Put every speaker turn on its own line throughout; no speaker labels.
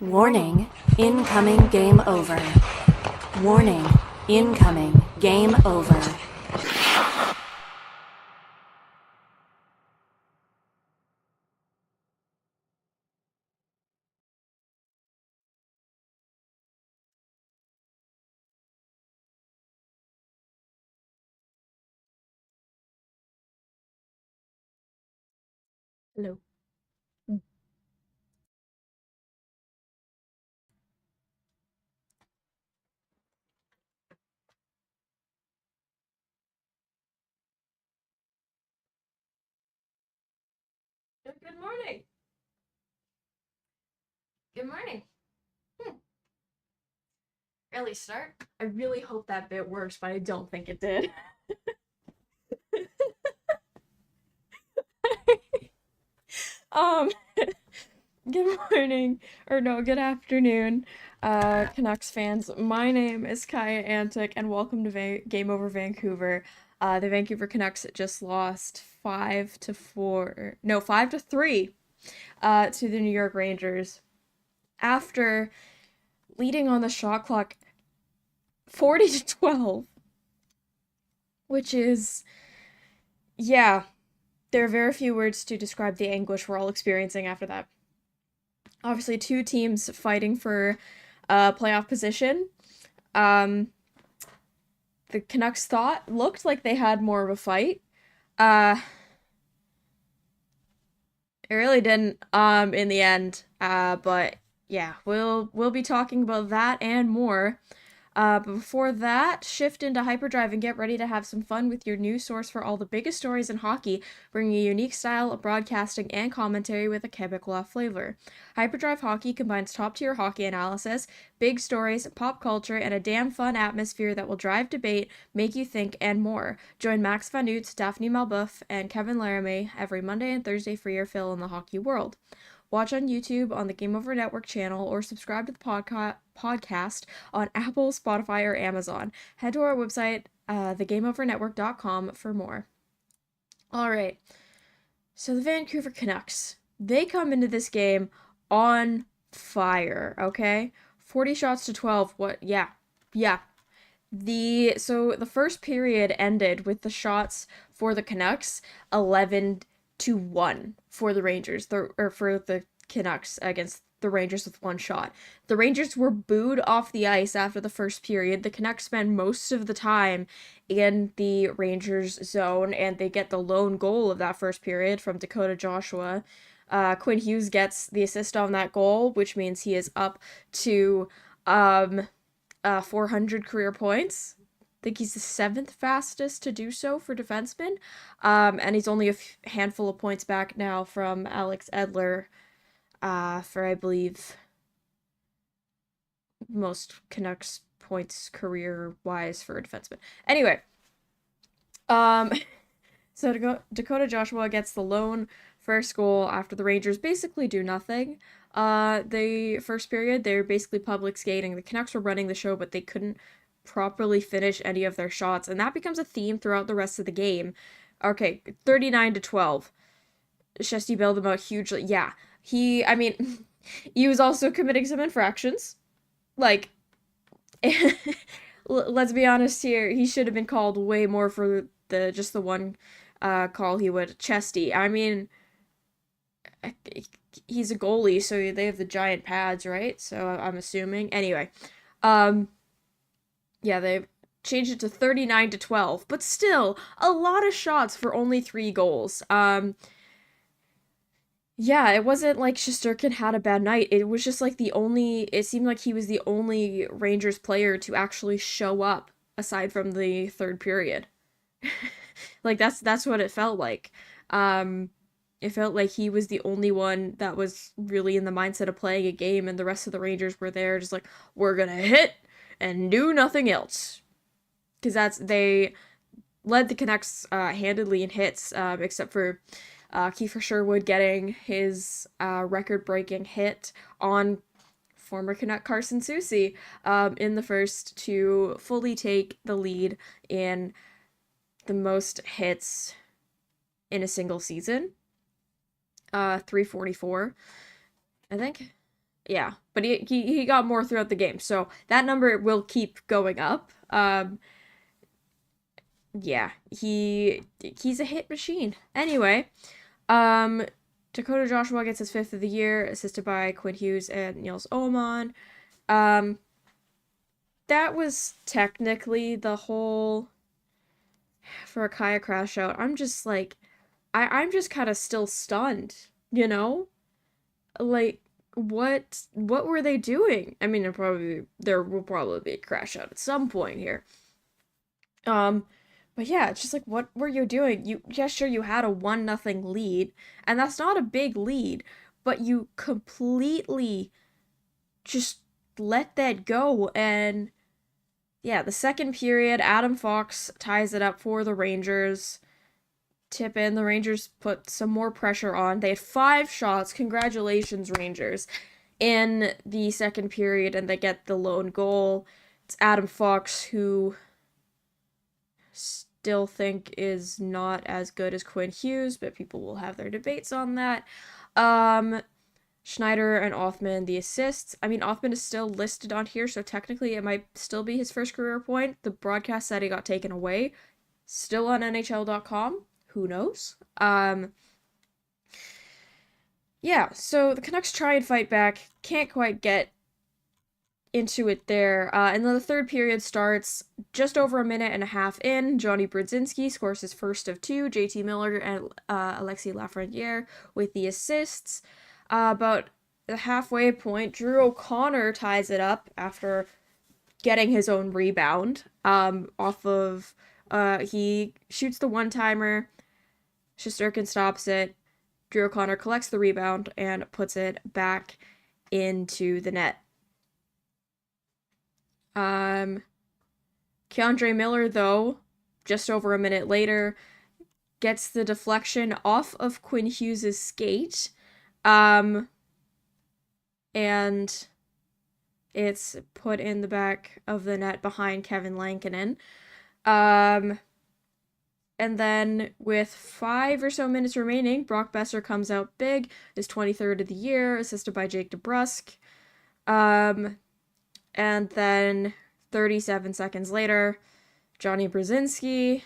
Warning, incoming game over. Warning, incoming game over.
Hello.
Good morning. Good morning. Early start.
I really hope that bit works, but I don't think it did. um, good morning, or no, good afternoon, Canucks fans. My name is Kaja Antic, and welcome to Game Over Vancouver. The Vancouver Canucks just lost 5-3, to the New York Rangers after leading on the shot clock 40-12, which is, yeah. There are very few words to describe the anguish we're all experiencing after that. Obviously, two teams fighting for playoff position. Um, the Canucks looked like they had more of a fight. Uh, it really didn't in the end. But yeah, we'll be talking about that and more. But before that, shift into hyperdrive and get ready to have some fun with your new source for all the biggest stories in hockey, bringing a unique style of broadcasting and commentary with a Quebecois flavor. Hyperdrive Hockey combines top-tier hockey analysis, big stories, pop culture, and a damn fun atmosphere that will drive debate, make you think, and more. Join Max Van Utz, Daphne Malbeuf, and Kevin Laramie every Monday and Thursday for your fill in the hockey world. Watch on YouTube on the Game Over Network channel or subscribe to the podcast on Apple, Spotify, or Amazon. Head to our website, thegameovernetwork.com, for more. All right. So the Vancouver Canucks, they come into this game on fire, okay? 40 shots to 12. What? Yeah. The first period ended with the shots for the Canucks 11-1 for the Rangers, for the Canucks against the Rangers with one shot. The Rangers were booed off the ice after the first period. The Canucks spend most of the time in the Rangers zone, and they get the lone goal of that first period from Dakota Joshua. Quinn Hughes gets the assist on that goal, which means he is up to 400 career points. I think he's the seventh fastest to do so for defensemen. And he's only a handful of points back now from Alex Edler, for, I believe, most Canucks points career-wise for a defenseman. Anyway, so Dakota Joshua gets the lone first goal after the Rangers basically do nothing. The first period, they were basically public skating. The Canucks were running the show, but they couldn't properly finish any of their shots, and that becomes a theme throughout the rest of the game. Okay, 39-12. Shesty bailed them out hugely. Yeah, he was also committing some infractions. Like, let's be honest here, he should have been called way more for the one call he would. Chesty. I mean, he's a goalie, so they have the giant pads, right? So I'm assuming. Anyway, yeah, they've changed it to 39-12, but still a lot of shots for only 3 goals. Yeah, it wasn't like Shesterkin had a bad night. It was just like it seemed like he was the only Rangers player to actually show up aside from the third period. Like that's what it felt like. It felt like he was the only one that was really in the mindset of playing a game, and the rest of the Rangers were there just like, we're gonna hit and do nothing else. Because they led the Canucks handedly in hits, except for Kiefer Sherwood getting his record-breaking hit on former Canuck Carson Soucy in the first to fully take the lead in the most hits in a single season. 344, I think. Yeah, but he got more throughout the game, so that number will keep going up. Yeah, he's a hit machine. Anyway, um, Dakota Joshua gets his 5th of the year, assisted by Quinn Hughes and Niels Oman. Um, that was technically the whole for a Kaya crash out. I'm just like, I'm just kind of still stunned, you know? Like, what were they doing? I mean, there will probably be a crash out at some point here. Um, but yeah, it's just like, what were you doing? Yeah, sure, you had a 1-0 lead, and that's not a big lead, but you completely just let that go. And yeah, the second period, Adam Fox ties it up for the Rangers. Tip in, the Rangers put some more pressure on. They had 5 shots. Congratulations, Rangers, in the second period, and they get the lone goal. It's Adam Fox, who still think is not as good as Quinn Hughes, but people will have their debates on that. Schneider and Othman, the assists. I mean, Othman is still listed on here, so technically it might still be his first career point. The broadcast said he got taken away. Still on NHL.com. Who knows? Yeah, so the Canucks try and fight back. Can't quite get into it there. And then the third period starts just over a minute and a half in. Johnny Brodzinski scores his first of 2. JT Miller and Alexis Lafreniere with the assists. About the halfway point, Drew O'Connor ties it up after getting his own rebound. Off of he shoots the one-timer. Shesterkin stops it. Drew O'Connor collects the rebound and puts it back into the net. Keandre Miller, though, just over a minute later, gets the deflection off of Quinn Hughes' skate. And it's put in the back of the net behind Kevin Lankinen. And then with 5 or so minutes remaining, Brock Besser comes out big, his 23rd of the year, assisted by Jake DeBrusk. And then 37 seconds later, Johnny Brodzinski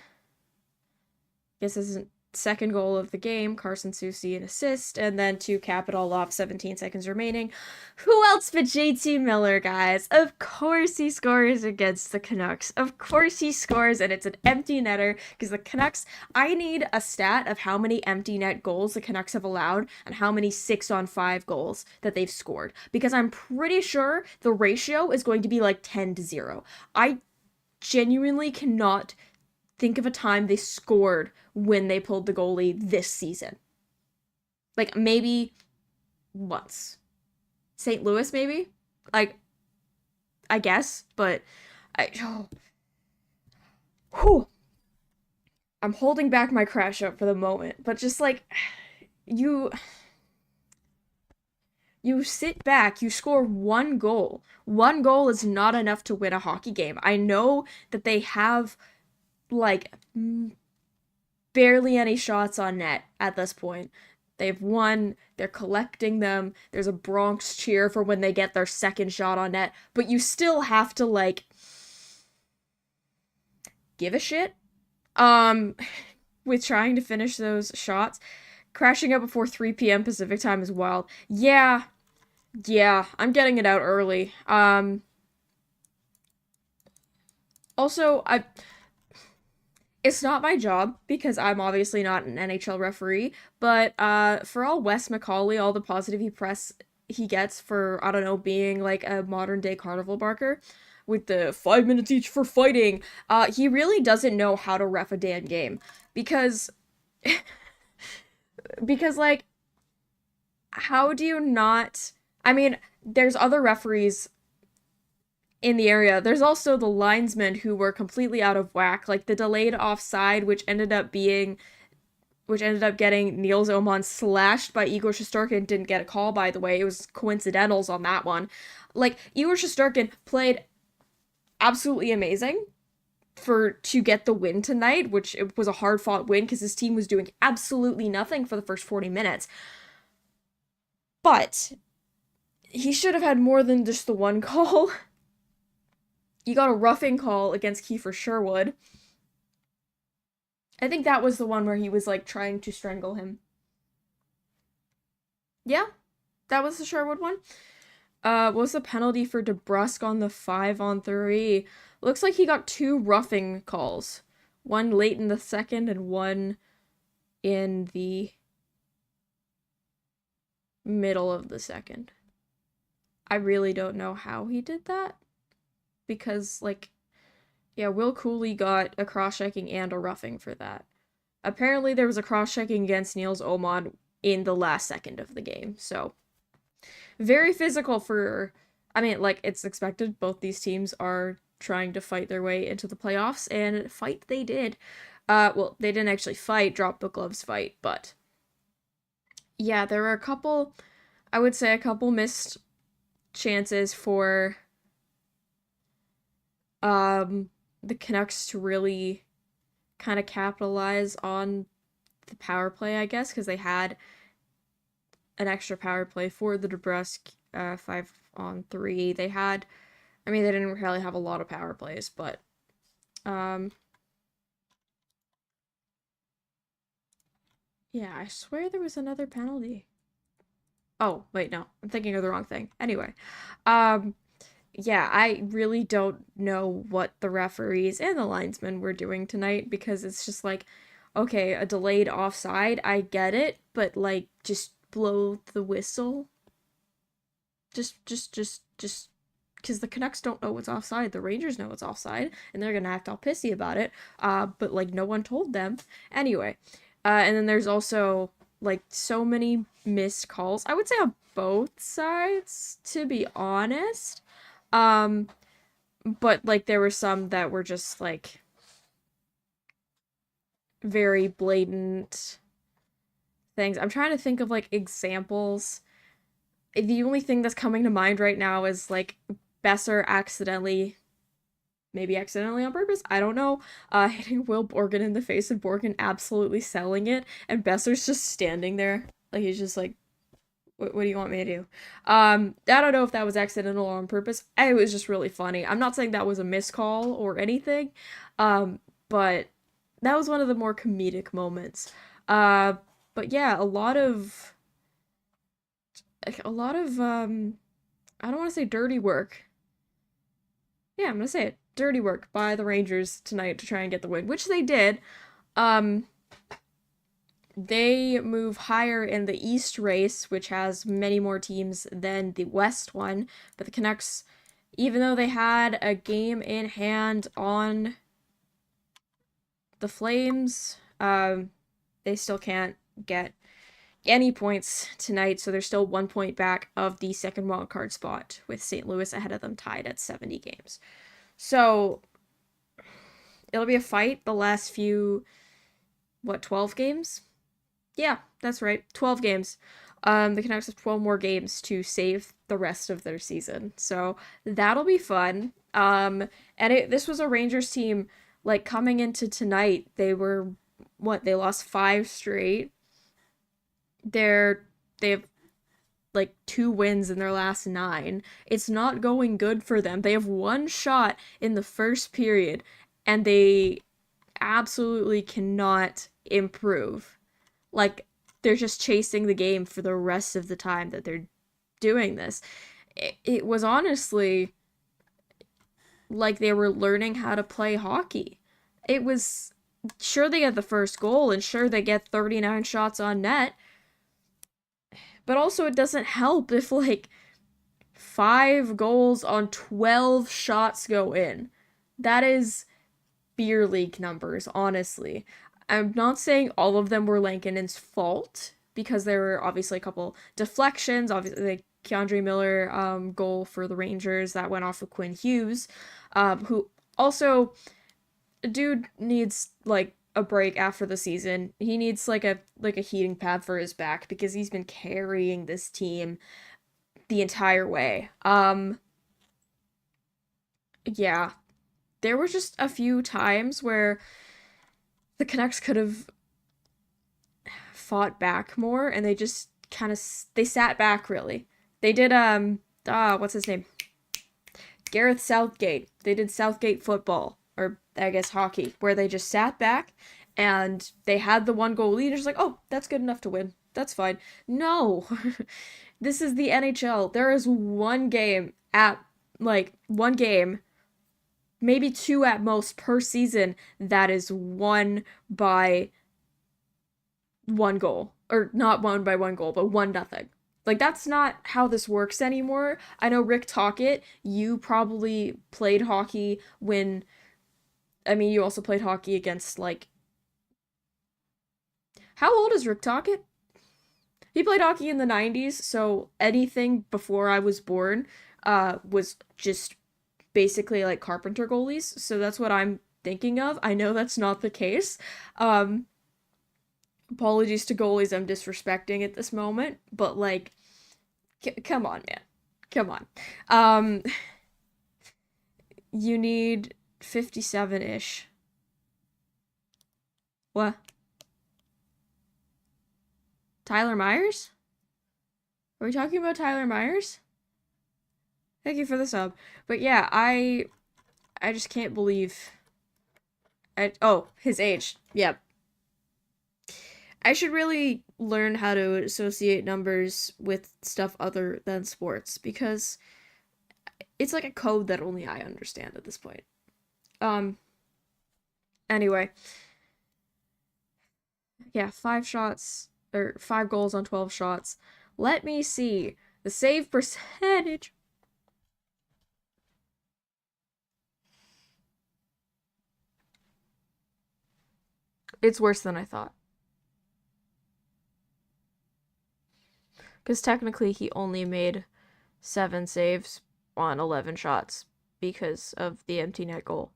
gets his second goal of the game, Carson Soucy an assist, and then to cap it all off, 17 seconds remaining. Who else but JT Miller, guys? Of course he scores against the Canucks. Of course he scores, and it's an empty netter, because the Canucks, I need a stat of how many empty net goals the Canucks have allowed, and how many 6-on-5 goals that they've scored, because I'm pretty sure the ratio is going to be like 10-0. I genuinely cannot think of a time they scored when they pulled the goalie this season. Like, maybe once. St. Louis, maybe? Like, I guess, but I'm holding back my crash out for the moment, but just like, you sit back, you score 1 goal. 1 goal is not enough to win a hockey game. I know that they have like barely any shots on net at this point. They've won, they're collecting them, there's a Bronx cheer for when they get their second shot on net, but you still have to like give a shit with trying to finish those shots. Crashing out before 3 p.m. Pacific time is wild. Yeah, I'm getting it out early. Also, it's not my job, because I'm obviously not an NHL referee, but for all Wes McCauley, all the positive press he gets for, I don't know, being like a modern day carnival barker with the 5 minutes each for fighting, he really doesn't know how to ref a damn game, because like, how do you not, I mean, there's other referees in the area. There's also the linesmen who were completely out of whack, like the delayed offside, which ended up getting Niels Oman slashed by Igor Shesterkin. Didn't get a call, by the way. It was coincidentals on that one. Like, Igor Shesterkin played absolutely amazing to get the win tonight, which it was a hard-fought win because his team was doing absolutely nothing for the first 40 minutes. But he should have had more than just the one call. He got a roughing call against Kiefer Sherwood. I think that was the one where he was like trying to strangle him. Yeah, that was the Sherwood one. What was the penalty for DeBrusque on the 5-on-3? Looks like he got 2 roughing calls. One late in the second and one in the middle of the second. I really don't know how he did that. Because, like, yeah, Will Cooley got a cross-checking and a roughing for that. Apparently there was a cross-checking against Niels Omon in the last second of the game, so very physical for, I mean, like, it's expected. Both these teams are trying to fight their way into the playoffs, and fight they did. Well, they didn't actually fight, drop the gloves fight, but yeah, there were I would say a couple missed chances for the Canucks to really kind of capitalize on the power play, I guess, because they had an extra power play for the DeBrusque 5-on-3. They didn't really have a lot of power plays, but yeah, I swear there was another penalty. Oh, wait, no. I'm thinking of the wrong thing. Anyway, yeah, I really don't know what the referees and the linesmen were doing tonight, because it's just like, okay, a delayed offside, I get it, but like, just blow the whistle. Just, because the Canucks don't know what's offside. The Rangers know what's offside, and they're gonna act all pissy about it. But like, no one told them. Anyway, and then there's also like so many missed calls. I would say on both sides, to be honest. But like there were some that were just like very blatant things. I'm trying to think of like examples. The only thing that's coming to mind right now is like Besser maybe accidentally on purpose, I don't know, hitting Will Borgen in the face and Borgen absolutely selling it, and Besser's just standing there. Like, he's just like, what do you want me to do? I don't know if that was accidental or on purpose. It was just really funny. I'm not saying that was a miscall or anything, but that was one of the more comedic moments. But yeah, a lot of I don't want to say dirty work. Yeah, I'm gonna say it. Dirty work by the Rangers tonight to try and get the win, which they did. They move higher in the East race, which has many more teams than the West one. But the Canucks, even though they had a game in hand on the Flames, they still can't get any points tonight, so they're still 1 point back of the second wildcard spot, with St. Louis ahead of them tied at 70 games. So it'll be a fight the last few, 12 games? Yeah, that's right, 12 games. The Canucks have 12 more games to save the rest of their season, so that'll be fun. And this was a Rangers team, like, coming into tonight, they lost 5 straight. They have like 2 wins in their last 9. It's not going good for them. They have 1 shot in the first period, and they absolutely cannot improve. Like, they're just chasing the game for the rest of the time that they're doing this. It was honestly like they were learning how to play hockey. It was, sure, they get the first goal, and sure, they get 39 shots on net, but also it doesn't help if like 5 goals on 12 shots go in. That is beer league numbers, honestly. I'm not saying all of them were Lankinen's fault, because there were obviously a couple deflections, obviously the Keandre Miller goal for the Rangers that went off of Quinn Hughes, who also, dude needs like a break after the season. He needs like a heating pad for his back, because he's been carrying this team the entire way. Yeah. There were just a few times where the Canucks could have fought back more, and they just kind of, they sat back, really. They did what's his name? Gareth Southgate. They did Southgate football, or I guess hockey, where they just sat back and they had the one goal lead. It's like, oh, that's good enough to win. That's fine. No, this is the NHL. There is one game one game, maybe two at most per season that is won by one goal. Or not won by one goal, but 1-0. Like, that's not how this works anymore. I know, Rick Tocchet, you probably played hockey when... I mean, you also played hockey against, like... How old is Rick Tocchet? He played hockey in the 90s, so anything before I was born was just basically, like, carpenter goalies. So that's what I'm thinking of. I know that's not the case. Apologies to goalies I'm disrespecting at this moment, but, like, come on, man. Come on. You need 57-ish. What? Tyler Myers? Are we talking about Tyler Myers? Thank you for the sub. But yeah, I just can't believe... oh, his age. Yep. I should really learn how to associate numbers with stuff other than sports, because it's like a code that only I understand at this point. Anyway. Yeah, 5 goals on 12 shots. Let me see. The save percentage. It's worse than I thought. Because technically he only made 7 saves on 11 shots because of the empty net goal.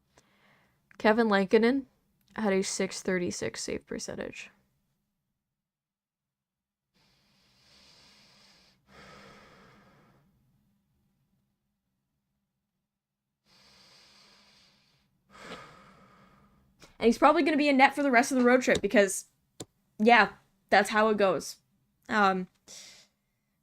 Kevin Lankinen had a .636 save percentage. And he's probably going to be in net for the rest of the road trip because, yeah, that's how it goes.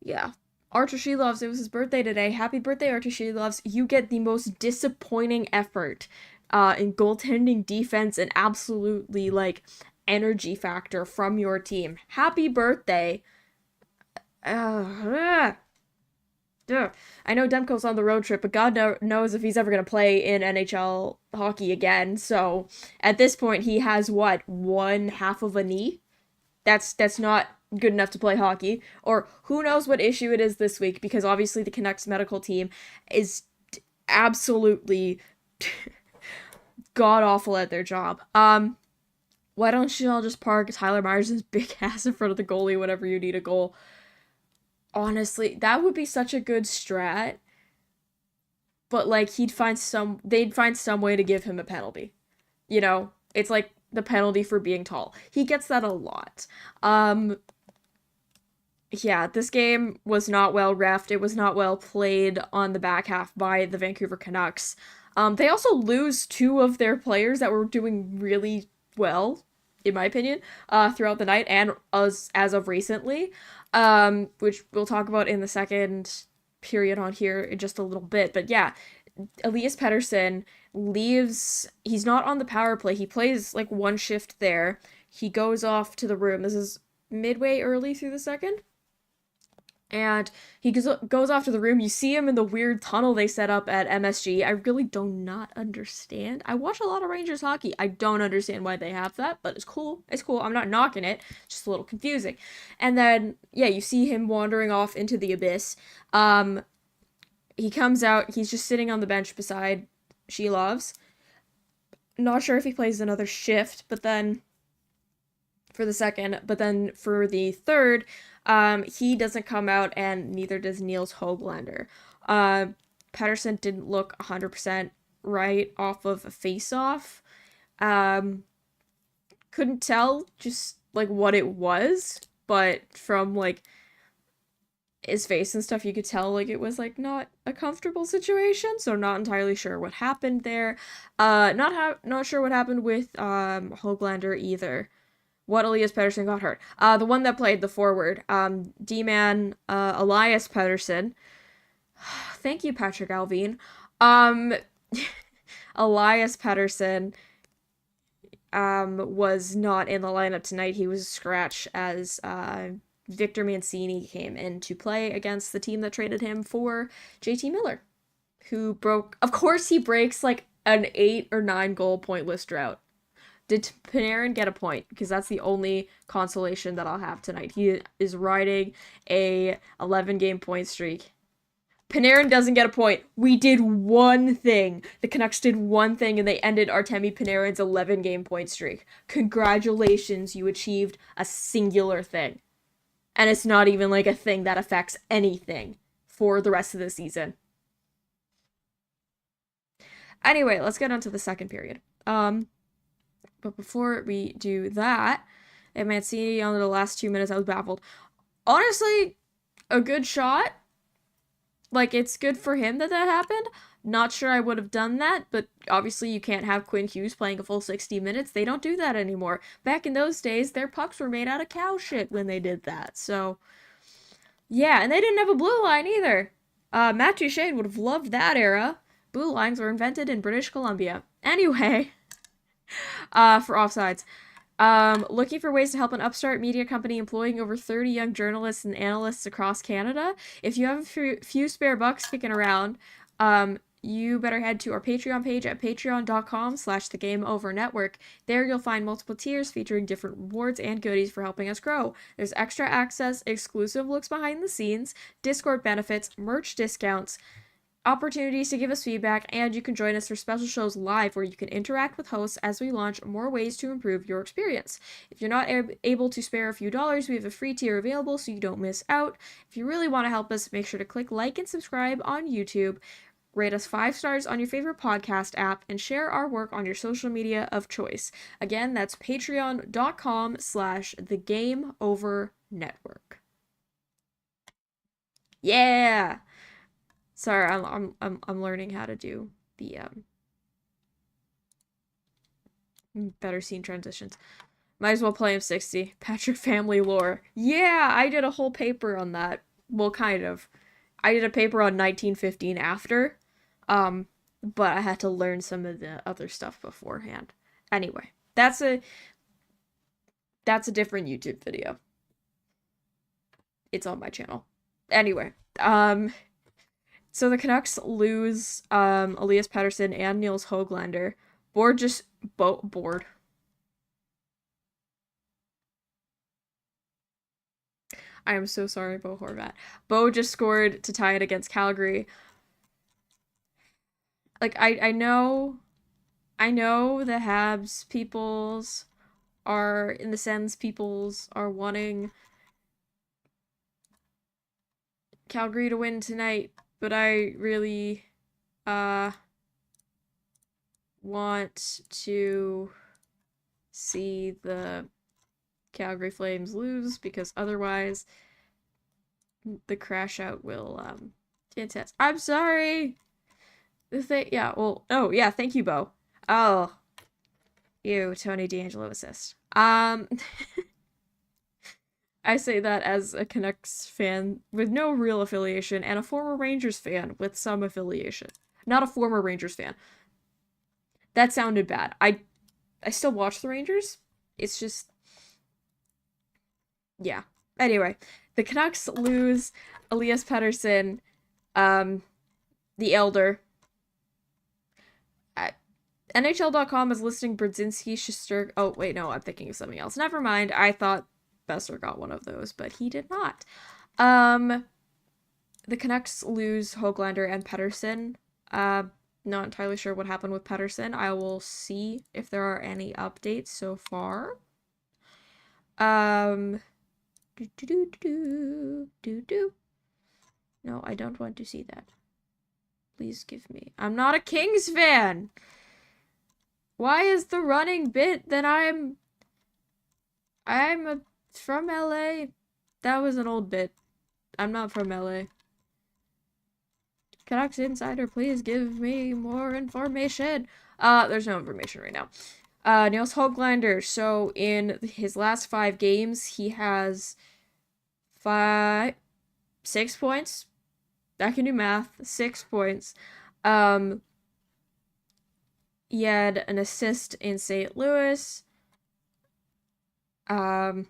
Yeah. Archer Sheloves, it was his birthday today. Happy birthday, Archer Sheloves. You get the most disappointing effort in goaltending, defense, and absolutely, like, energy factor from your team. Happy birthday. I know Demko's on the road trip, but God knows if he's ever going to play in NHL hockey again. So at this point, he has what, 1/2 of a knee? That's not good enough to play hockey. Or who knows what issue it is this week, because obviously the Canucks medical team is absolutely god awful at their job. Why don't you all just park Tyler Myers' big ass in front of the goalie whenever you need a goal? Honestly, that would be such a good strat. But, like, they'd find some way to give him a penalty. You know? It's like the penalty for being tall. He gets that a lot. Yeah, this game was not well reffed. It was not well played on the back half by the Vancouver Canucks. They also lose 2 of their players that were doing really well, in my opinion, throughout the night and as of recently, which we'll talk about in the second period on here in just a little bit. But yeah, Elias Pettersson leaves. He's not on the power play. He plays like 1 shift there. He goes off to the room. This is midway early through the second. And he goes off to the room. You see him in the weird tunnel they set up at MSG. I really do not understand. I watch a lot of Rangers hockey. I don't understand why they have that, but it's cool. It's cool. I'm not knocking it. It's just a little confusing. And then, yeah, you see him wandering off into the abyss. He comes out. He's just sitting on the bench beside Sheloves. Not sure if he plays another shift, but then for the second, but then for the third, he doesn't come out, and neither does Niels Höglander. Pettersson didn't look 100% right off of a face-off. Couldn't tell just, like, what it was, but from, like, his face and stuff, you could tell, like, it was, like, not a comfortable situation, so not entirely sure what happened there. Not sure what happened with Höglander either. what Elias Pettersson got hurt. The one that played the forward, D-man, Elias Pettersson. Thank you, Patrick Alvin. Elias Pettersson was not in the lineup tonight. He was scratched as Victor Mancini came in to play against the team that traded him for JT Miller, who of course he breaks like an 8 or 9 goal pointless drought. Did Panarin get a point? Because that's the only consolation that I'll have tonight. He is riding a 11-game point streak. Panarin doesn't get a point. We did one thing. The Canucks did one thing, and they ended Artemi Panarin's 11-game point streak. Congratulations, you achieved a singular thing. And it's not even like a thing that affects anything for the rest of the season. Anyway, let's get on to the second period. But before we do that, at Mancini on the last 2 minutes, I was baffled. Honestly, a good shot. Like, it's good for him that happened. Not sure I would have done that, but obviously you can't have Quinn Hughes playing a full 60 minutes. They don't do that anymore. Back in those days, their pucks were made out of cow shit when they did that. So, yeah, and they didn't have a blue line either. Matt Duchene would have loved that era. Blue lines were invented in British Columbia. Anyway, for offsides. Looking for ways to help an upstart media company employing over 30 young journalists and analysts across Canada? If you have a few spare bucks kicking around, you better head to our Patreon page at patreon.com/thegameovernetwork. There you'll find multiple tiers featuring different rewards and goodies for helping us grow. There's extra access, exclusive looks behind the scenes, Discord benefits, merch discounts, opportunities to give us feedback, and you can join us for special shows live where you can interact with hosts as we launch more ways to improve your experience. If you're not able to spare a few dollars, we have a free tier available so you don't miss out. If you really want to help us, make sure to click like and subscribe on YouTube, rate us 5 stars on your favorite podcast app, and share our work on your social media of choice. Again, that's patreon.com/thegameovernetwork. Yeah! Sorry, I'm learning how to do the better scene transitions. Might as well play him 60. Patrick family lore. Yeah, I did a whole paper on that. Well, kind of. I did a paper on 1915 after, but I had to learn some of the other stuff beforehand. Anyway, that's a different YouTube video. It's on my channel. Anyway, so the Canucks lose Elias Pettersson and Nils Höglander. Board. I am so sorry, Bo Horvat. Bo just scored to tie it against Calgary. Like, I know the Habs peoples are, in the Sens peoples are wanting Calgary to win tonight, but I really want to see the Calgary Flames lose, because otherwise the crash out will intense. I'm sorry. Yeah, well, oh yeah, thank you, Bo. Oh, you Tony D'Angelo assist. I say that as a Canucks fan with no real affiliation and a former Rangers fan with some affiliation. Not a former Rangers fan. That sounded bad. I still watch the Rangers. It's just, yeah. Anyway, the Canucks lose Elias Pettersson, the Elder. NHL.com is listing Brodzinski, Shesterkin. Oh, wait, no, I'm thinking of something else. Never mind. I thought Besser got one of those, but he did not. The Canucks lose Höglander and Pettersson. Not entirely sure what happened with Pettersson. I will see if there are any updates so far. No, I don't want to see that. Please give me. I'm not a Kings fan. Why is the running bit that I'm from LA? That was an old bit. I'm not from LA. Canucks Insider, please give me more information. There's no information right now. Niels Höglander. So in his last 5 games, he has 6 points. I can do math. 6 points. He had an assist in St. Louis. A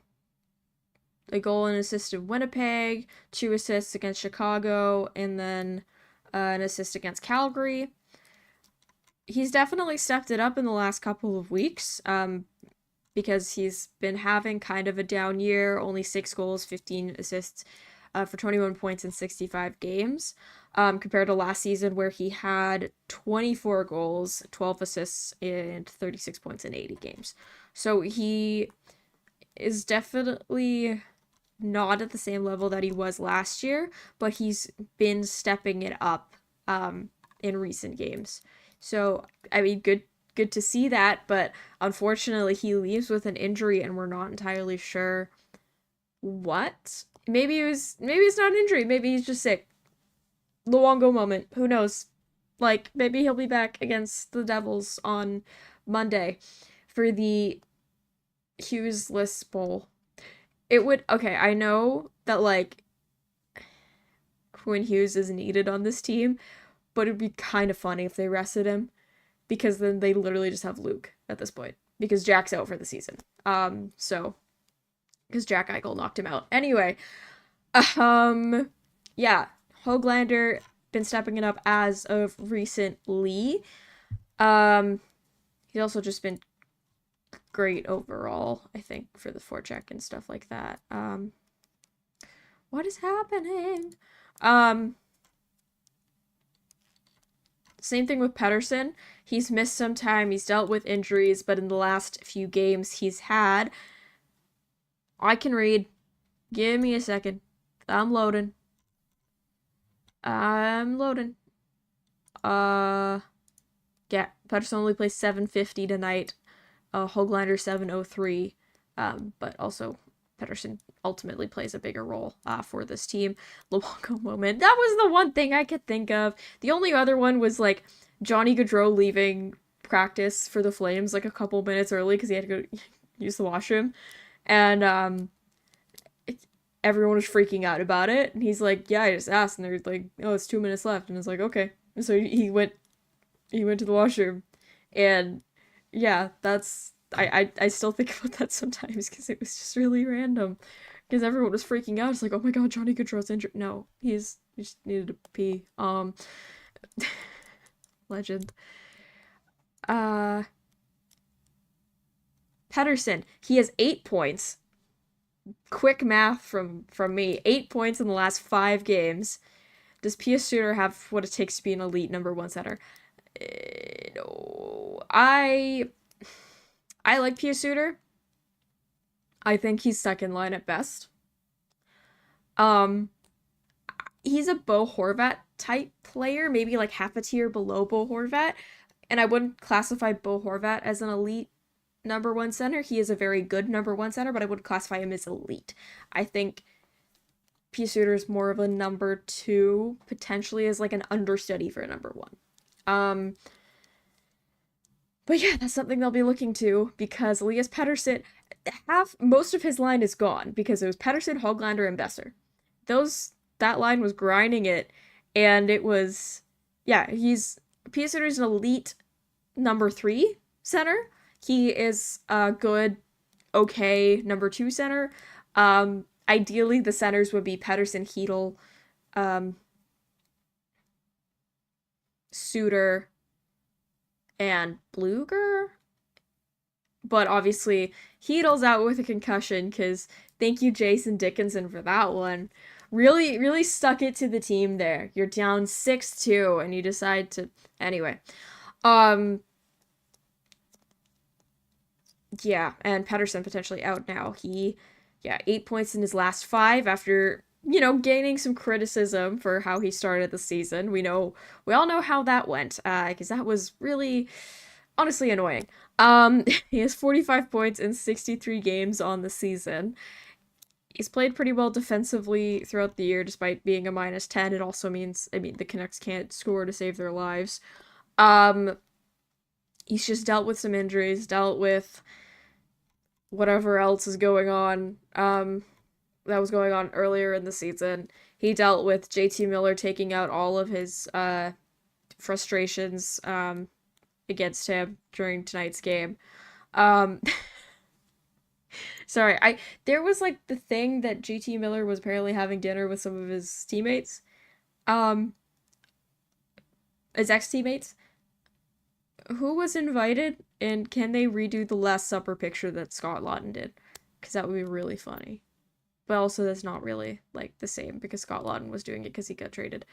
goal and assist in Winnipeg. 2 assists against Chicago, and then an assist against Calgary. He's definitely stepped it up in the last couple of weeks. Because he's been having kind of a down year, only 6 goals, 15 assists for 21 points in 65 games, compared to last season where he had 24 goals, 12 assists, and 36 points in 80 games. So he is definitely not at the same level that he was last year, but he's been stepping it up in recent games. So, I mean, good to see that, but unfortunately he leaves with an injury and we're not entirely sure what. Maybe it's not an injury, maybe he's just sick. Luongo moment, who knows? Like, maybe he'll be back against the Devils on Monday for the Hughes-less Bowl. Okay, I know that, like, Quinn Hughes is needed on this team, but it'd be kind of funny if they rested him, because then they literally just have Luke at this point, because Jack's out for the season. Because Jack Eichel knocked him out. Anyway, yeah, Höglander been stepping it up as of recently. He's also just been great overall, I think, for the forecheck and stuff like that. What is happening? Same thing with Pettersson. He's missed some time. He's dealt with injuries, but in the last few games he's had... I can read. Give me a second. I'm loading. Yeah, Pettersson only plays 750 tonight. Höglander 703. But also Pettersson ultimately plays a bigger role for this team. Luongo moment. That was the one thing I could think of. The only other one was like Johnny Gaudreau leaving practice for the Flames like a couple minutes early because he had to go use the washroom. And everyone was freaking out about it. And he's like, yeah, I just asked. And they're like, oh, it's 2 minutes left. And it's like, okay. And so he went to the washroom. And yeah, that's... I still think about that sometimes because it was just really random. Because everyone was freaking out. It's like, oh my god, Johnny Gaudreau's injured. No, he just needed to pee. Legend. Pettersson, he has 8 points. Quick math from me. 8 points in the last 5 games. Does Pius Suter have what it takes to be an elite number 1 center? No. I like Pius Suter. I think he's second line at best. He's a Bo Horvat type player, maybe like half a tier below Bo Horvat, and I wouldn't classify Bo Horvat as an elite number 1 center. He is a very good number 1 center, but I wouldn't classify him as elite. I think Pius Suter is more of a number 2, potentially as like an understudy for a number 1. But yeah, that's something they'll be looking to, because Elias Pettersson, most of his line is gone, because it was Pettersson, Höglander, and Besser. That line was grinding it, and it was, yeah, Pius Suter's an elite number 3 center. He is a good, okay number 2 center. Ideally, the centers would be Pettersson, Chytil, Suter, and Bluger. But obviously, Chytil's out with a concussion, because thank you, Jason Dickinson, for that one. Really, really stuck it to the team there. You're down 6-2, and you decide to... Anyway. Yeah, and Pettersson potentially out now. 8 points in his last 5 after, gaining some criticism for how he started the season. We all know how that went, because that was really, honestly annoying. He has 45 points in 63 games on the season. He's played pretty well defensively throughout the year, despite being a -10. It also means, the Canucks can't score to save their lives. he's just dealt with some injuries, dealt with whatever else is going on, that was going on earlier in the season. He dealt with JT Miller taking out all of his frustrations against him during tonight's game. Um, sorry, there was like the thing that JT Miller was apparently having dinner with some of his teammates, um, his ex-teammates. Who was invited, and can they redo the Last Supper picture that Scott Lawton did? Because that would be really funny. But also, that's not really like the same because Scott Lawton was doing it because he got traded.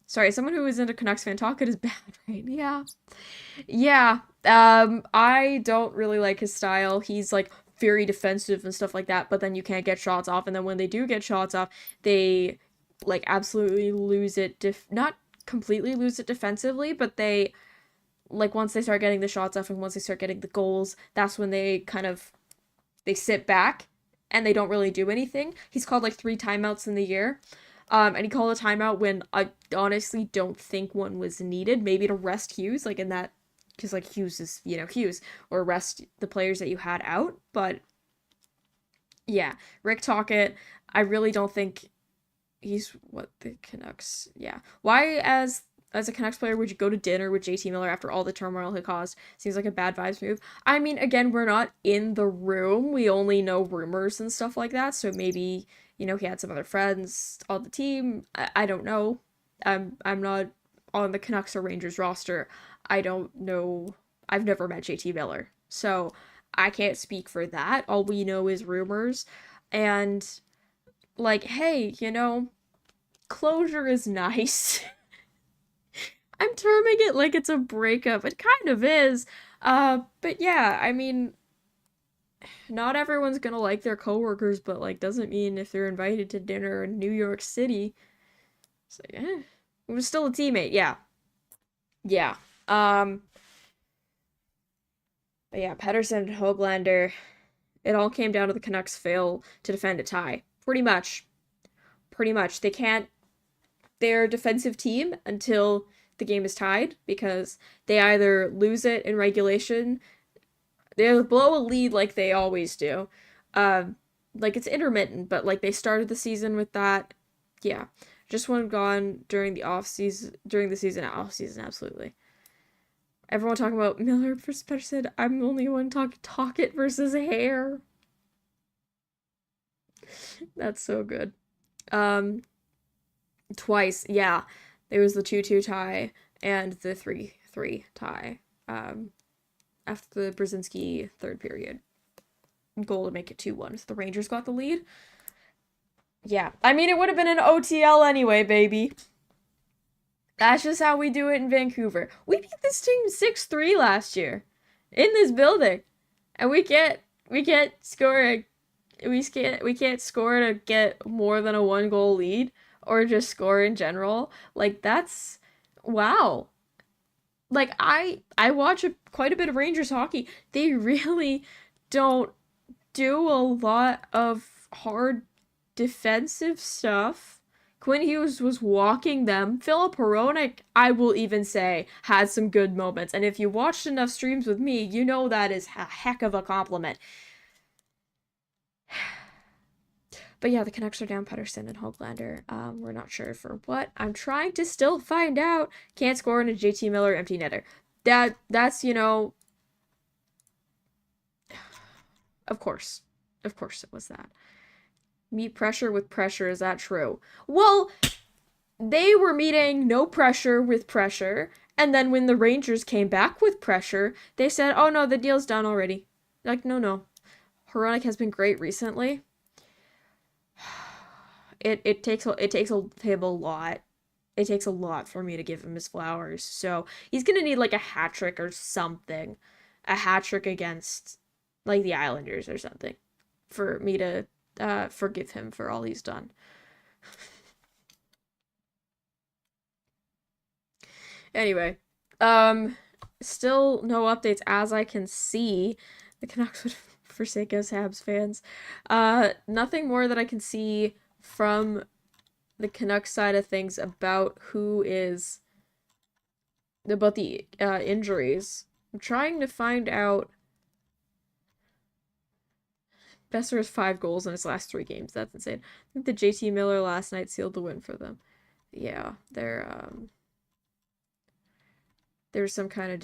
Sorry, someone who isn't a Canucks fan, talking is bad, right? Yeah. Yeah. I don't really like his style. He's like very defensive and stuff like that, but then you can't get shots off, and then when they do get shots off, they like absolutely lose it. Not completely lose it defensively, but they like once they start getting the shots off and once they start getting the goals, that's when they kind of they sit back and they don't really do anything. He's called like 3 timeouts in the year. And he called a timeout when I honestly don't think one was needed. Maybe to rest Hughes, like in that, because like Hughes is, Hughes, or rest the players that you had out. But yeah, Rick Tocchet, I really don't think he's what the Canucks, yeah. Why, as a Canucks player, would you go to dinner with JT Miller after all the turmoil he caused? Seems like a bad vibes move. I mean, again, we're not in the room. We only know rumors and stuff like that. So maybe, he had some other friends on the team. I don't know. I'm not on the Canucks or Rangers roster. I don't know. I've never met JT Miller. So I can't speak for that. All we know is rumors. And like, hey, closure is nice. I'm terming it like it's a breakup. It kind of is. But yeah, I mean, not everyone's gonna like their coworkers, but like doesn't mean if they're invited to dinner in New York City, it's like, it was still a teammate, yeah. Yeah. But yeah, Pettersson and Höglander, it all came down to the Canucks fail to defend a tie. Pretty much. Pretty much. They're a defensive team until the game is tied because they either lose it in regulation, they blow a lead like they always do. Like it's intermittent, but like they started the season with that. Yeah. Just one gone during the off season, absolutely. Everyone talking about Miller versus Pettersson. I'm the only one talking Tocchet versus Hair. That's so good. Twice, yeah. There was the 2-2 tie and the 3-3 tie. After the Brzezinski third period goal to make it 2-1. So the Rangers got the lead. Yeah. I mean, it would have been an OTL anyway, baby. That's just how we do it in Vancouver. We beat this team 6-3 last year in this building. And we can't score we can't score to get more than a 1-goal lead or just score in general. Like that's wow. Like I watch quite a bit of Rangers hockey. They really don't do a lot of hard defensive stuff. Quinn Hughes was walking them. Philip Hronek, I will even say, had some good moments. And if you watched enough streams with me, you know that is a heck of a compliment. But yeah, the Canucks are down Pettersson and Höglander. We're not sure for what. I'm trying to still find out. Can't score in a JT Miller empty netter. That's, of course. Of course it was that. Meet pressure with pressure, is that true? Well, they were meeting no pressure with pressure, and then when the Rangers came back with pressure, they said, oh no, the deal's done already. Like, no. Hronek has been great recently. It takes him a lot. It takes a lot for me to give him his flowers. So he's gonna need like a hat trick or something, a hat trick against like the Islanders or something, for me to forgive him for all he's done. Anyway, still no updates as I can see. The Canucks would forsake us, Habs fans. Nothing more that I can see from the Canucks side of things about who is about the injuries. I'm trying to find out. Besser has 5 goals in his last 3 games. That's insane. I think the JT Miller last night sealed the win for them. Yeah, there's some kind of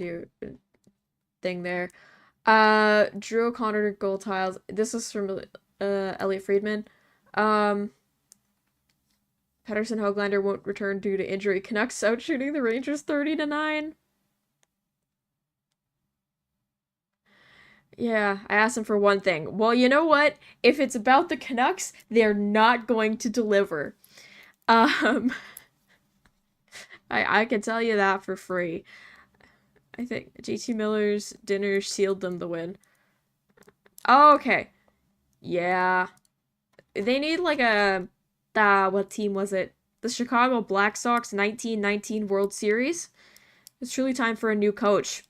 thing there. Drew O'Connor goal tiles. This is from Elliot Friedman. Pedersen Höglander won't return due to injury. Canucks out shooting the Rangers 30-9. Yeah, I asked him for one thing. Well, you know what? If it's about the Canucks, they're not going to deliver. I can tell you that for free. I think JT Miller's dinner sealed them the win. Oh, okay. Yeah. They need like a what team was it? The Chicago Black Sox 1919 World Series. It's truly time for a new coach.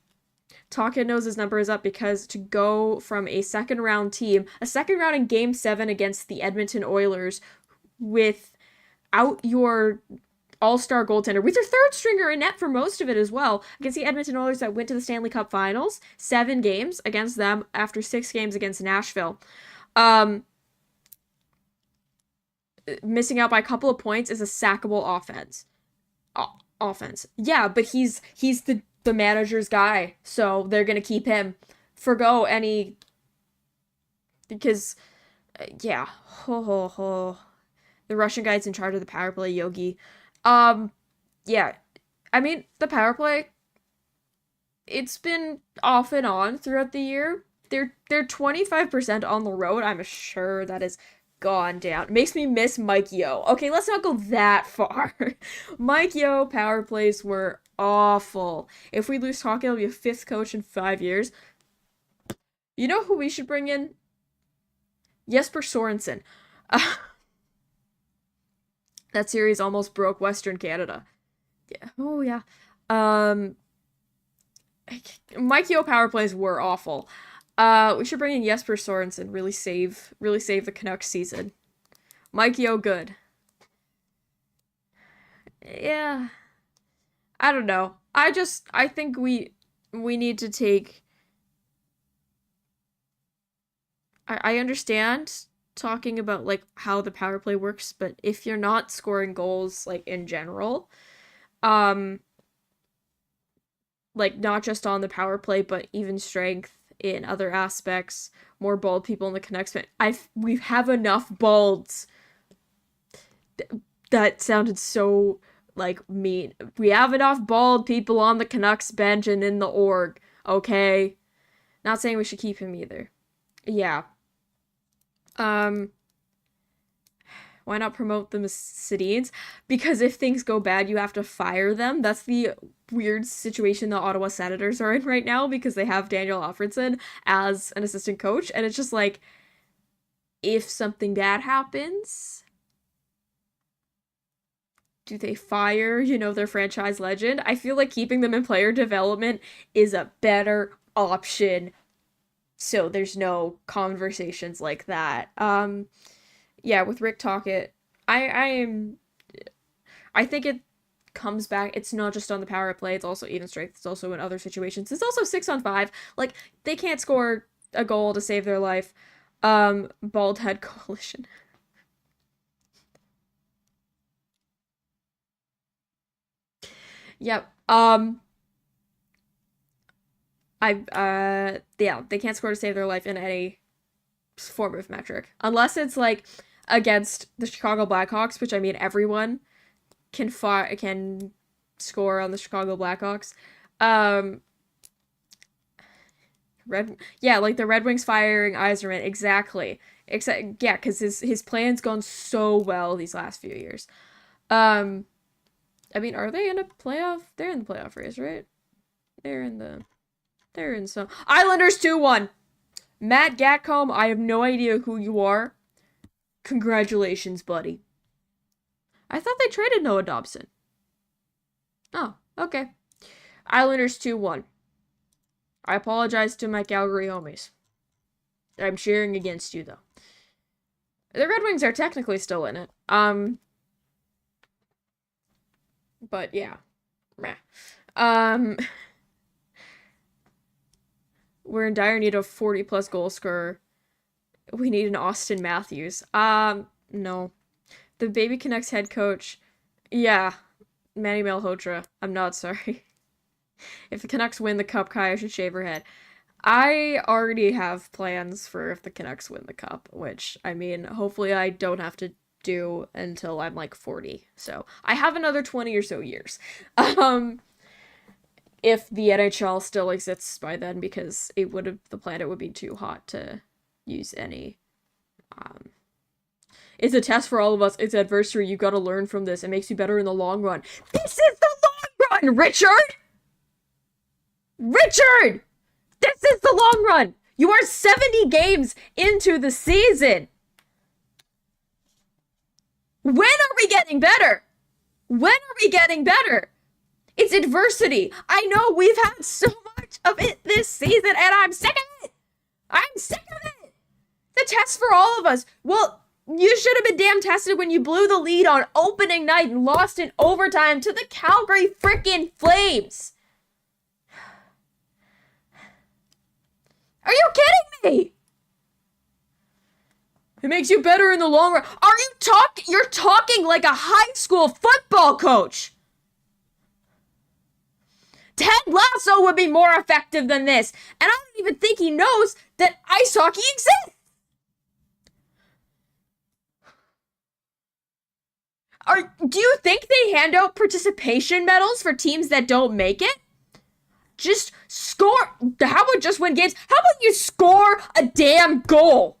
Talkin knows his number is up because to go from a second round team, a second round in Game 7 against the Edmonton Oilers without your all-star goaltender, with your third stringer in net for most of it as well, against the Edmonton Oilers that went to the Stanley Cup Finals, 7 games against them after 6 games against Nashville. Missing out by a couple of points is a sackable offense. Offense. Yeah, but he's the manager's guy, so they're gonna keep him. Forgo any because yeah. The Russian guy's in charge of the power play, Yogi. Yeah. I mean, the power play, it's been off and on throughout the year. They're 25% on the road. I'm sure that is gone down. It makes me miss Mike Yeo. Okay, let's not go that far. Mike Yeo power plays were awful. If we lose hockey, it'll be a 5th coach in 5 years. You know who we should bring in? Jesper Sorensen. That series almost broke Western Canada. Yeah. Oh yeah. Mike Yeo power plays were awful. We should bring in Jesper Sorensen. Really save the Canucks season. Mike Yeo good. Yeah. I don't know. I think we need to take. I understand talking about like how the power play works, but if you're not scoring goals like in general, like not just on the power play, but even strength in other aspects, more bald people in the Canucks. We have enough balds. That sounded so like mean. We have enough bald people on the Canucks bench and in the org. Okay, not saying we should keep him either. Yeah. Why not promote them as Sedins? Because if things go bad, you have to fire them. That's the weird situation the Ottawa Senators are in right now because they have Daniel Alfredson as an assistant coach. And it's just like, if something bad happens, do they fire, their franchise legend? I feel like keeping them in player development is a better option. So there's no conversations like that. Yeah, with Rick Tocchet, I think it comes back. It's not just on the power play. It's also even strength. It's also in other situations. It's also 6-on-5. Like, they can't score a goal to save their life. Bald head coalition. Yep. Yeah, they can't score to save their life in any form of metric. Unless it's, like, against the Chicago Blackhawks, which, I mean, everyone can score on the Chicago Blackhawks. Like the Red Wings firing Yzerman, exactly. Yeah, because his plan's gone so well these last few years. I mean, are they in a playoff? They're in the playoff race, right? They're in some Islanders 2-1. Matt Gatcomb, I have no idea who you are. Congratulations, buddy. I thought they traded Noah Dobson. Oh, okay. Islanders 2-1. I apologize to my Calgary homies. I'm cheering against you, though. The Red Wings are technically still in it. But yeah. Um, we're in dire need of 40-plus goal scorer. We need an Austin Matthews. No. The Baby Canucks head coach. Yeah, Manny Malhotra. I'm not sorry. If the Canucks win the cup, Kaja should shave her head. I already have plans for if the Canucks win the cup, which, I mean, hopefully I don't have to do until I'm like 40. So I have another 20 or so years. If the NHL still exists by then, because the planet would be too hot to use any. It's a test for all of us. It's adversary. You gotta learn from this. It makes you better in the long run. This is the long run, Richard! Richard! This is the long run! You are 70 games into the season! When are we getting better? When are we getting better? It's adversity. I know we've had so much of it this season, and I'm sick of it! I'm sick of it! The test for all of us. Well, you should have been damn tested when you blew the lead on opening night and lost in overtime to the Calgary frickin' Flames. Are you kidding me? It makes you better in the long run. Are you talking? You're talking like a high school football coach. Ted Lasso would be more effective than this. And I don't even think he knows that ice hockey exists. Do you think they hand out participation medals for teams that don't make it? Just score. How about just win games? How about you score a damn goal?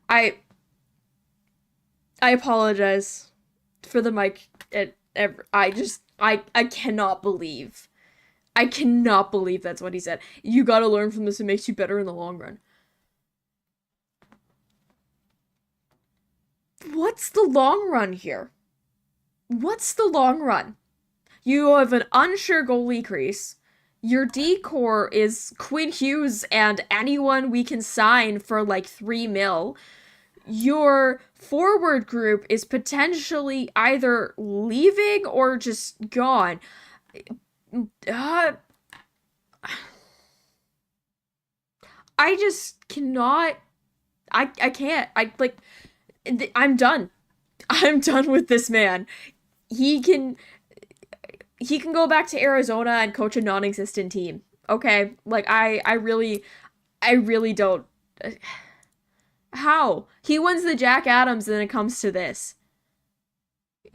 I apologize for the mic. I cannot believe. I cannot believe that's what he said. You gotta learn from this. It makes you better in the long run. What's the long run here? What's the long run? You have an unsure goalie crease. Your D-core is Quinn Hughes and anyone we can sign for like 3 mil. Your forward group is potentially either leaving or just gone. I just cannot. I can't. I'm done. I'm done with this man. He can go back to Arizona and coach a non-existent team. Okay? Like, I really don't. How? He wins the Jack Adams and then it comes to this.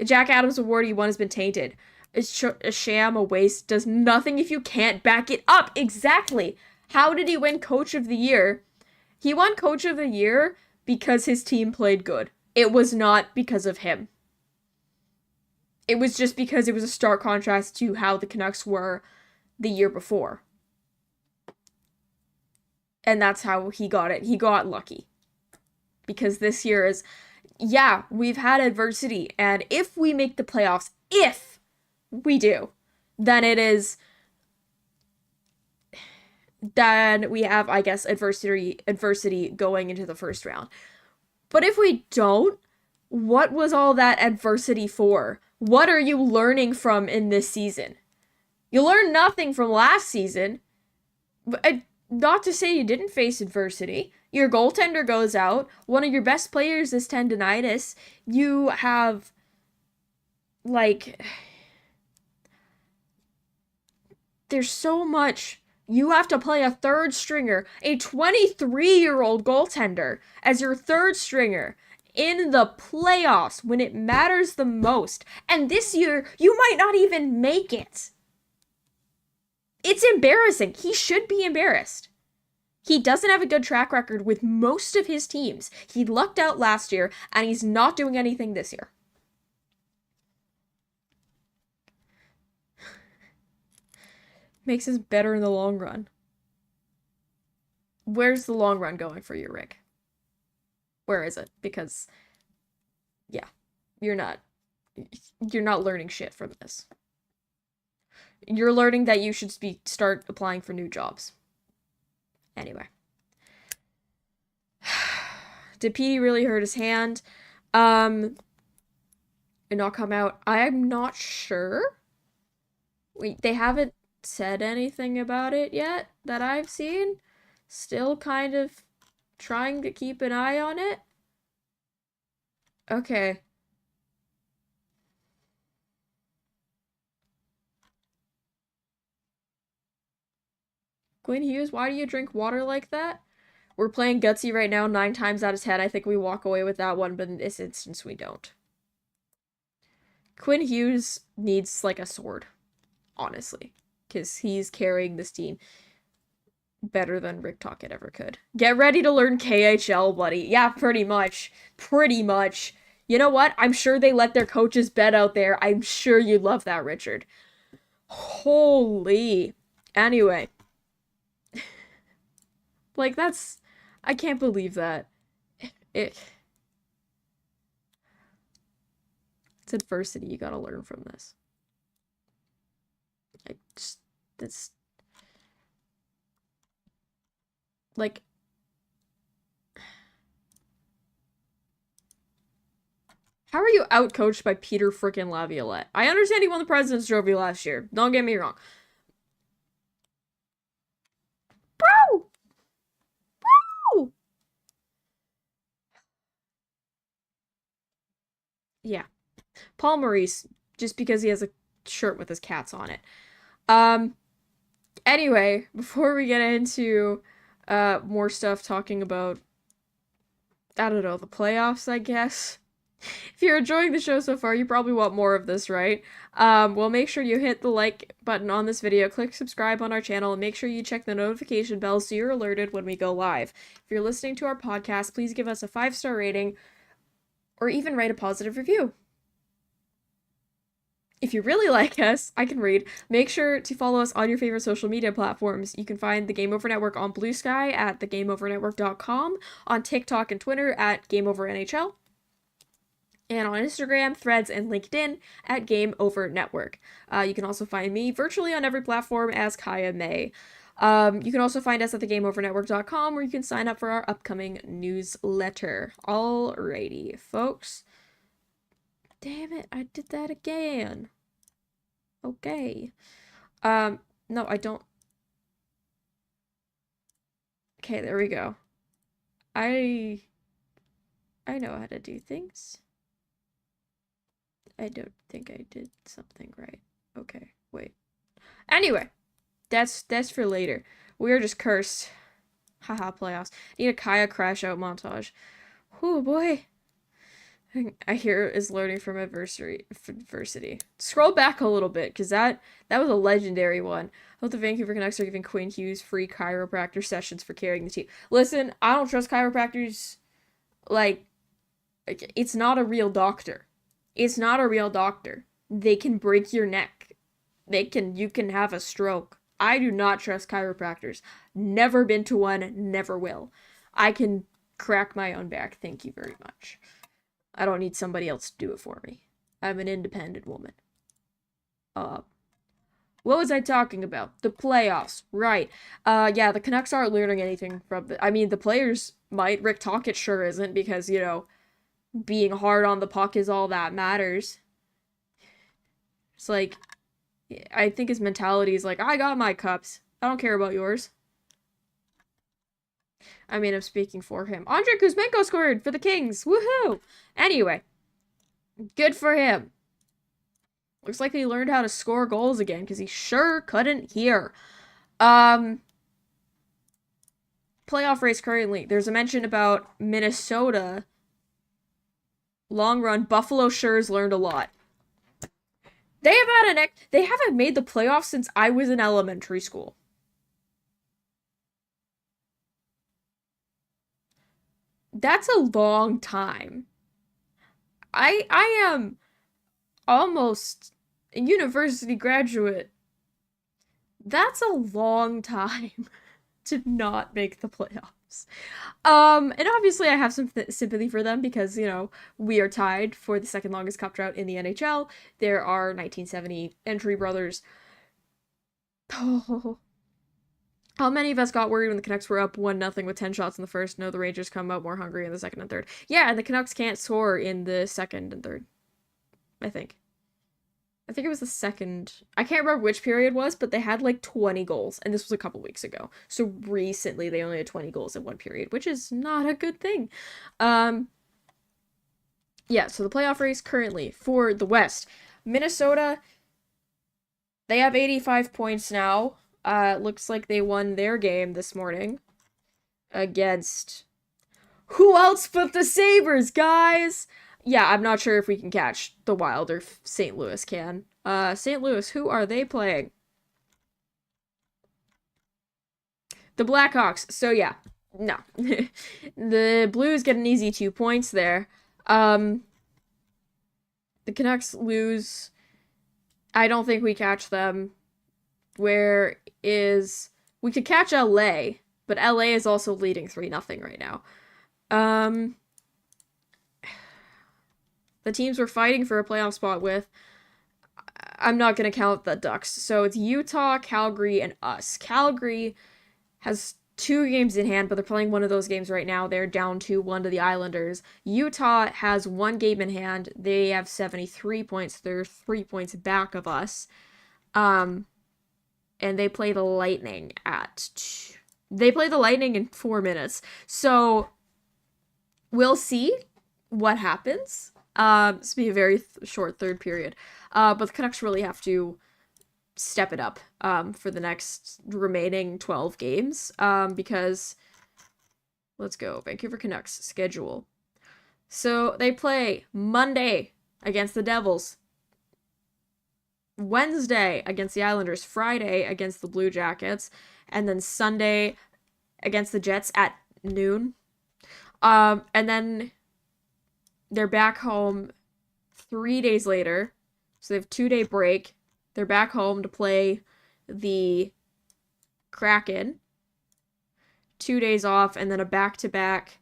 Jack Adams award he won has been tainted. It's a sham, a waste, does nothing if you can't back it up. Exactly. How did he win Coach of the Year? He won Coach of the Year because his team played good. It was not because of him. It was just because it was a stark contrast to how the Canucks were the year before. And that's how he got it. He got lucky. Because this year is, yeah, we've had adversity. And if we make the playoffs, if we do, then it is, then we have, I guess, adversity going into the first round. But if we don't, what was all that adversity for? What are you learning from in this season? You learned nothing from last season. Not to say you didn't face adversity. Your goaltender goes out. One of your best players is tendonitis. You have, like, there's so much. You have to play a third stringer, a 23-year-old goaltender, as your third stringer in the playoffs when it matters the most. And this year, you might not even make it. It's embarrassing. He should be embarrassed. He doesn't have a good track record with most of his teams. He lucked out last year, and he's not doing anything this year. Makes us better in the long run. Where's the long run going for you, Rick? Where is it? Because, yeah, you're not learning shit from this. You're learning that you should start applying for new jobs. Anyway. Did Petey really hurt his hand? And not come out? I'm not sure. They haven't said anything about it yet that I've seen. Still kind of trying to keep an eye on it. Okay. Quinn Hughes, why do you drink water like that? We're playing gutsy right now. 9 times out of 10, I think we walk away with that one, but in this instance, we don't. Quinn Hughes needs, like, a sword, honestly, because he's carrying this team better than Rick Tocchet ever could. Get ready to learn KHL, buddy. Yeah, pretty much. Pretty much. You know what? I'm sure they let their coaches bet out there. I'm sure you'd love that, Richard. Holy. Anyway. Like, that's... I can't believe that. It's adversity. You gotta learn from this. That's... Like... How are you outcoached by Peter frickin' Laviolette? I understand he won the President's Trophy last year. Don't get me wrong. Bro! Bro! Yeah. Paul Maurice, just because he has a shirt with his cats on it. Anyway, before we get into more stuff talking about, I don't know, the playoffs, I guess. If you're enjoying the show so far, you probably want more of this, right? Well, make sure you hit the like button on this video, click subscribe on our channel, and make sure you check the notification bell so you're alerted when we go live. If you're listening to our podcast, please give us a 5-star rating, or even write a positive review. If you really like us, I can read. Make sure to follow us on your favorite social media platforms. You can find the Game Over Network on Blue Sky at thegameovernetwork.com, on TikTok and Twitter at GameOverNHL, and on Instagram, Threads, and LinkedIn at Game Over Network. You can also find me virtually on every platform as Kaja May. You can also find us at thegameovernetwork.com, where you can sign up for our upcoming newsletter. Alrighty, folks. Damn it, I did that again. Okay. No, I don't. Okay, there we go. I know how to do things. I don't think I did something right. Okay, wait. Anyway, that's for later. We're just cursed. Haha, playoffs. Need a Kaya crash out montage. Oh boy. I hear is learning from adversity. Scroll back a little bit, because that was a legendary one. I hope the Vancouver Canucks are giving Quinn Hughes free chiropractor sessions for carrying the team. Listen, I don't trust chiropractors. Like, it's not a real doctor. It's not a real doctor. They can break your neck. You can have a stroke. I do not trust chiropractors. Never been to one, never will. I can crack my own back, thank you very much. I don't need somebody else to do it for me. I'm an independent woman. What was I talking about? The playoffs, right. Yeah, the Canucks aren't learning anything from it. I mean, the players might. Rick Tocchet sure isn't, because, you know, being hard on the puck is all that matters. It's like, I think his mentality is like, I got my cups. I don't care about yours. I mean, I'm speaking for him. Andrei Kuzmenko scored for the Kings. Woohoo! Anyway, good for him. Looks like he learned how to score goals again, because he sure couldn't here. Playoff race currently. There's a mention about Minnesota. Long run, Buffalo sure has learned a lot. They haven't made the playoffs since I was in elementary school. That's a long time. I am almost a university graduate. That's a long time to not make the playoffs. And obviously I have some sympathy for them, because, you know, we are tied for the second longest cup drought in the NHL. There are 1970 entry brothers. Oh, How many of us got worried when the Canucks were up 1-0 with 10 shots in the first? No, the Rangers come out more hungry in the second and third. Yeah, and the Canucks can't score in the second and third. I think it was the second. I can't remember which period it was, but they had like 20 goals, and this was a couple weeks ago. So recently they only had 20 goals in one period, which is not a good thing. Yeah, so the playoff race currently for the West. Minnesota, they have 85 points now. Looks like they won their game this morning against who else but the Sabres, guys? Yeah, I'm not sure if we can catch the Wild or if St. Louis can. St. Louis, who are they playing? The Blackhawks. So yeah, no. The Blues get an easy 2 points there. The Canucks lose. I don't think we catch them. We could catch LA, but LA is also leading 3-0 right now. The teams we're fighting for a playoff spot with, I'm not going to count the Ducks. So it's Utah, Calgary, and us. Calgary has 2 games in hand, but they're playing one of those games right now. They're down 2-1 to the Islanders. Utah has 1 game in hand. They have 73 points. They're 3 points back of us. And they play the Lightning in 4 minutes. So we'll see what happens. This will be a very short third period. But the Canucks really have to step it up for the next remaining 12 games. Because let's go. Vancouver Canucks schedule. So they play Monday against the Devils. Wednesday against the Islanders, Friday against the Blue Jackets, and then Sunday against the Jets at noon. And then they're back home 3 days later. So they have 2-day break. They're back home to play the Kraken. 2 days off, and then a back-to-back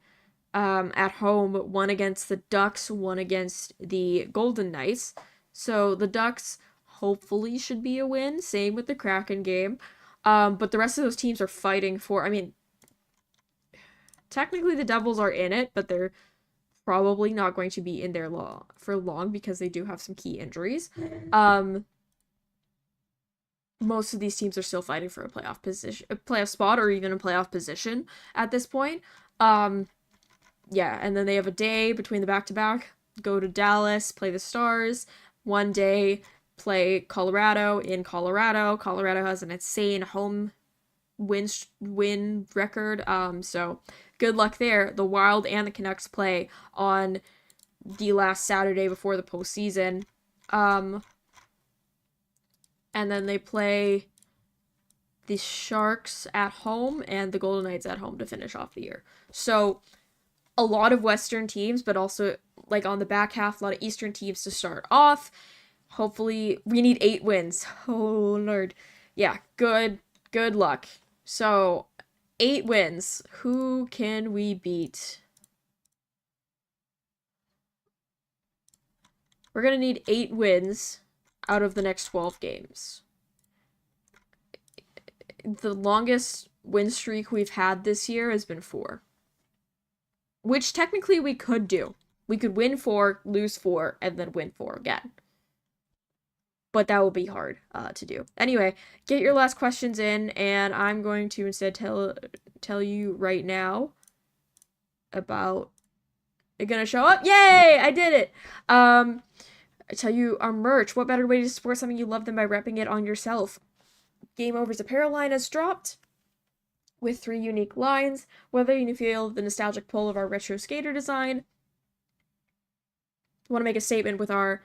at home. 1 against the Ducks, 1 against the Golden Knights. So the Ducks hopefully should be a win. Same with the Kraken game. But the rest of those teams are fighting for, technically the Devils are in it, but they're probably not going to be in there for long because they do have some key injuries. Most of these teams are still fighting for a playoff spot, or even a playoff position at this point. Yeah, and then they have a day between the back-to-back. Go to Dallas, play the Stars. 1 day, play Colorado in Colorado. Colorado has an insane home win record. So good luck there. The Wild and the Canucks play on the last Saturday before the postseason. And then they play the Sharks at home and the Golden Knights at home to finish off the year. So a lot of Western teams, but also like on the back half, a lot of Eastern teams to start off. Hopefully, we need 8 wins. Oh, Lord. Yeah, good luck. So, 8 wins. Who can we beat? We're going to need 8 wins out of the next 12 games. The longest win streak we've had this year has been 4. Which technically we could do. We could win 4, lose 4, and then win 4 again. But that will be hard to do. Anyway, get your last questions in, and I'm going to instead tell you right now about it gonna show up. Yay! I did it! I tell you our merch. What better way to support something you love than by repping it on yourself? Game Over's apparel line has dropped with 3 unique lines. Whether you feel the nostalgic pull of our retro skater design, want to make a statement with our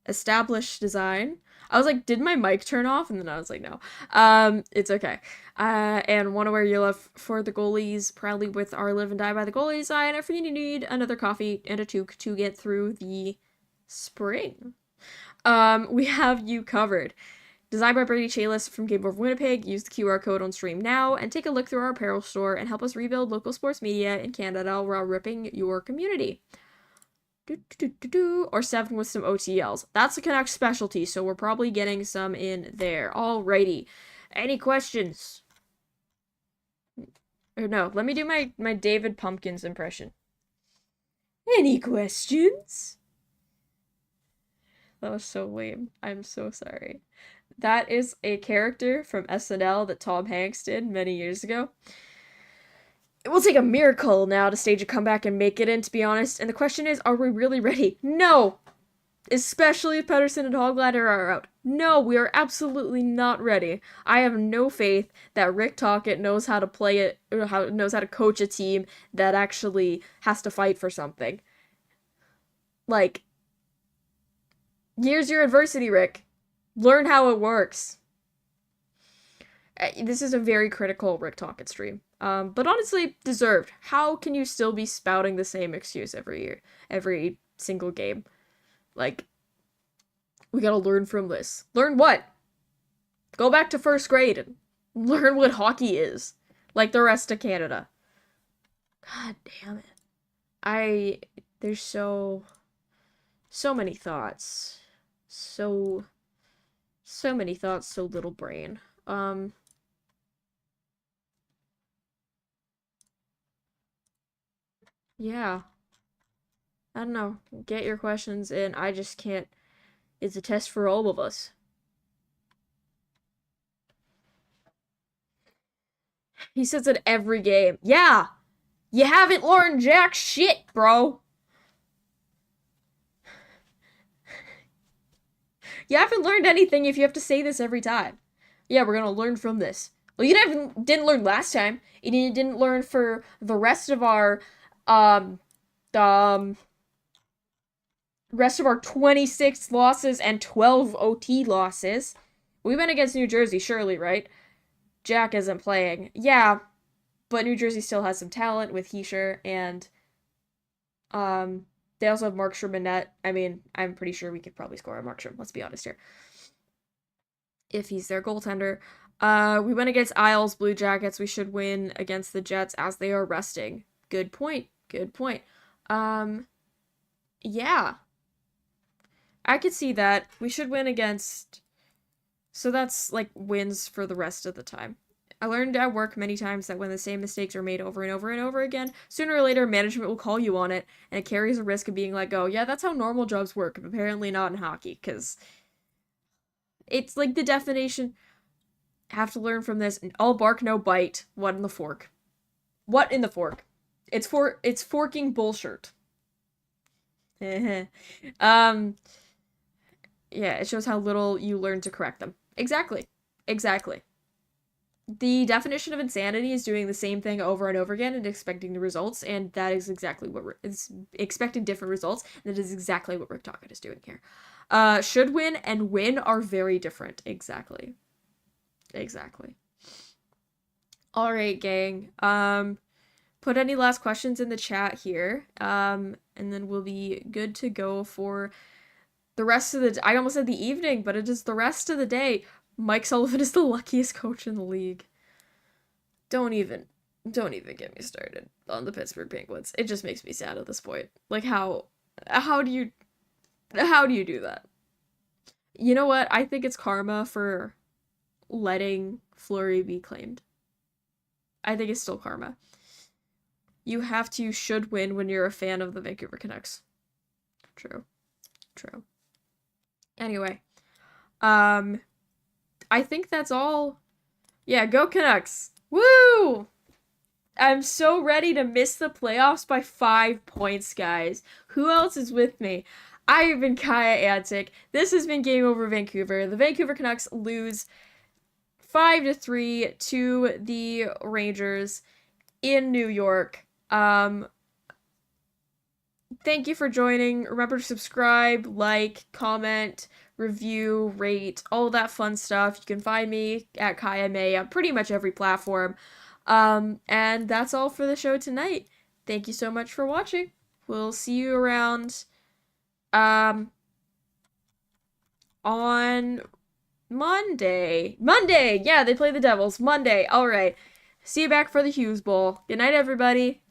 established design. I was like, did my mic turn off? And then I was like, no. It's okay. And want to wear your love for the goalies proudly with our live and die by the goalie design. If you need another coffee and a toque to get through the spring, we have you covered. Designed by Brady Chalice from Game Over Winnipeg. Use the QR code on stream now and take a look through our apparel store and help us rebuild local sports media in Canada while ripping your community. Or 7 with some OTLs. That's the Canucks specialty, so we're probably getting some in there. Alrighty. Any questions? Or no, let me do my David Pumpkins impression. Any questions? That was so lame. I'm so sorry. That is a character from SNL that Tom Hanks did many years ago. It will take a miracle now to stage a comeback and make it in, to be honest. And the question is, are we really ready? No! Especially if Pedersen and Hoglander are out. No, we are absolutely not ready. I have no faith that Rick Tocchet knows how to play it, or knows how to coach a team that actually has to fight for something. Like, here's your adversity, Rick. Learn how it works. This is a very critical Rick Tocchet stream. But honestly, deserved. How can you still be spouting the same excuse every year, every single game? Like, we gotta learn from this. Learn what? Go back to first grade and learn what hockey is. Like the rest of Canada. God damn it. There's so many thoughts. So many thoughts, so little brain. Yeah. I don't know. Get your questions in. I just can't. It's a test for all of us. He says it every game. Yeah! You haven't learned jack shit, bro! You haven't learned anything if you have to say this every time. Yeah, we're gonna learn from this. Well, you didn't learn last time. And you didn't learn for the rest of our, rest of our 26 losses and 12 OT losses. We went against New Jersey, surely, right? Jack isn't playing. Yeah, but New Jersey still has some talent with Heischer, and they also have Markstrom in net. I mean, I'm pretty sure we could probably score on Markstrom, let's be honest here. If he's their goaltender. We went against Isles Blue Jackets. We should win against the Jets as they are resting. Good point. Good point. Yeah. I could see that. We should win against... So that's, like, wins for the rest of the time. I learned at work many times that when the same mistakes are made over and over and over again, sooner or later management will call you on it, and it carries a risk of being like, oh, yeah, that's how normal jobs work, but apparently not in hockey, because it's like the definition... Have to learn from this. All bark, no bite. What in the fork? What in the fork? It's forking bullshit. Yeah, it shows how little you learn to correct them. Exactly. The definition of insanity is doing the same thing over and over again and expecting the results, and that is exactly what it's expecting different results, and that is exactly what Rick Tocchet is doing here. Should win and win are very different. Exactly. All right, gang. Put any last questions in the chat here. And then we'll be good to go for the rest of the... I almost said the evening, but it is the rest of the day. Mike Sullivan is the luckiest coach in the league. Don't even get me started on the Pittsburgh Penguins. It just makes me sad at this point. Like, how do you do that? You know what? I think it's karma for letting Fleury be claimed. I think it's still karma. You have to should win when you're a fan of the Vancouver Canucks. True. Anyway. I think that's all. Yeah, go Canucks. Woo! I'm so ready to miss the playoffs by 5 points, guys. Who else is with me? I have been Kaja Antic. This has been Game Over Vancouver. The Vancouver Canucks lose 5-3 to the Rangers in New York. Thank you for joining. Remember to subscribe, like, comment, review, rate, all that fun stuff. You can find me at Kaja May on pretty much every platform. And that's all for the show tonight. Thank you so much for watching. We'll see you around on Monday. Yeah, they play the Devils. Monday. All right. See you back for the Hughes Bowl. Good night, everybody.